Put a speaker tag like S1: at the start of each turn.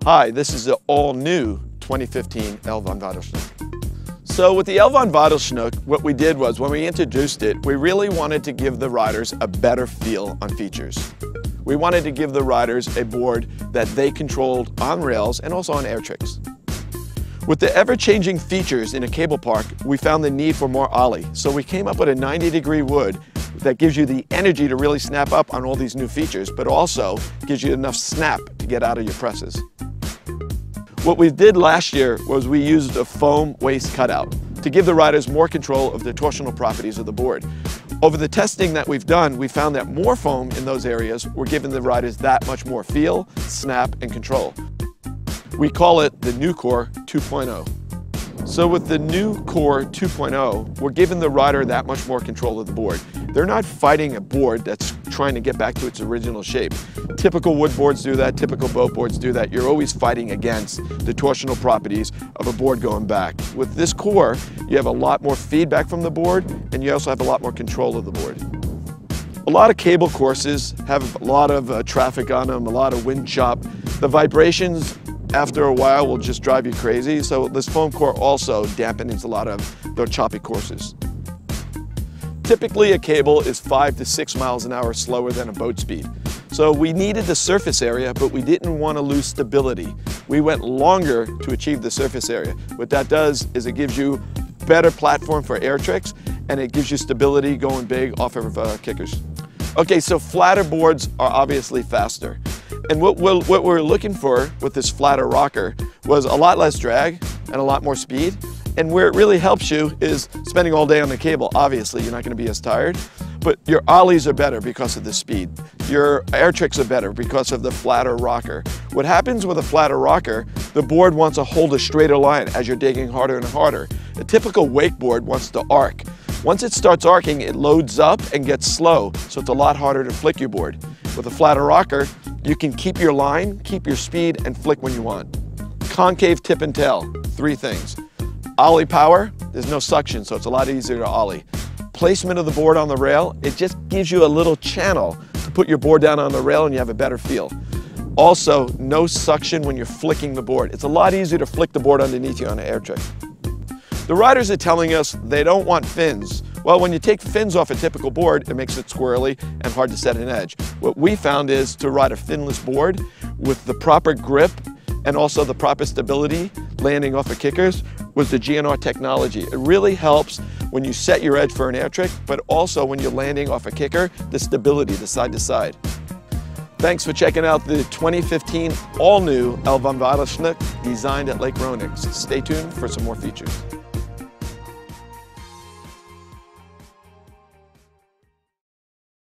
S1: Hi, this is the all-new 2015 L von Videl Schnook. So with the L von Videl Schnook, what we did was when we introduced it, we really wanted to give the riders a better feel on features. We wanted to give the riders a board that they controlled on rails and also on air tricks. With the ever-changing features in a cable park, we found the need for more ollie. So we came up with a 90-degree wood that gives you the energy to really snap up on all these new features, but also gives you enough snap to get out of your presses. What we did last year was we used a foam waist cutout to give the riders more control of the torsional properties of the board. Over the testing that we've done, we found that more foam in those areas were giving the riders that much more feel, snap, and control. We call it the New Core 2.0. So with the New Core 2.0, we're giving the rider that much more control of the board. They're not fighting a board that's trying to get back to its original shape. Typical wood boards do that, typical boat boards do that. You're always fighting against the torsional properties of a board going back. With this core, you have a lot more feedback from the board, and you also have a lot more control of the board. A lot of cable courses have a lot of traffic on them, a lot of wind chop. The vibrations after a while will just drive you crazy, so this foam core also dampens a lot of the choppy courses. Typically a cable is 5 to 6 miles an hour slower than a boat speed. So we needed the surface area, but we didn't want to lose stability. We went longer to achieve the surface area. What that does is it gives you better platform for air tricks, and it gives you stability going big off of kickers. Okay, so flatter boards are obviously faster. And what we're looking for with this flatter rocker was a lot less drag and a lot more speed. And where it really helps you is spending all day on the cable. Obviously, you're not going to be as tired, but your ollies are better because of the speed. Your air tricks are better because of the flatter rocker. What happens with a flatter rocker, the board wants to hold a straighter line as you're digging harder and harder. A typical wakeboard wants to arc. Once it starts arcing, it loads up and gets slow, so it's a lot harder to flick your board. With a flatter rocker, you can keep your line, keep your speed, and flick when you want. Concave tip and tail, 3 things. Ollie power, there's no suction, so it's a lot easier to ollie. Placement of the board on the rail, it just gives you a little channel to put your board down on the rail and you have a better feel. Also, no suction when you're flicking the board. It's a lot easier to flick the board underneath you on an air trick. The riders are telling us they don't want fins. Well, when you take fins off a typical board, it makes it squirrely and hard to set an edge. What we found is to ride a finless board with the proper grip and also the proper stability landing off of kickers was the GNR technology. It really helps when you set your edge for an air trick, but also when you're landing off a kicker, the stability, the side to side. Thanks for checking out the 2015 all-new L von Videl Schnook designed at Lake Ronix. Stay tuned for some more features.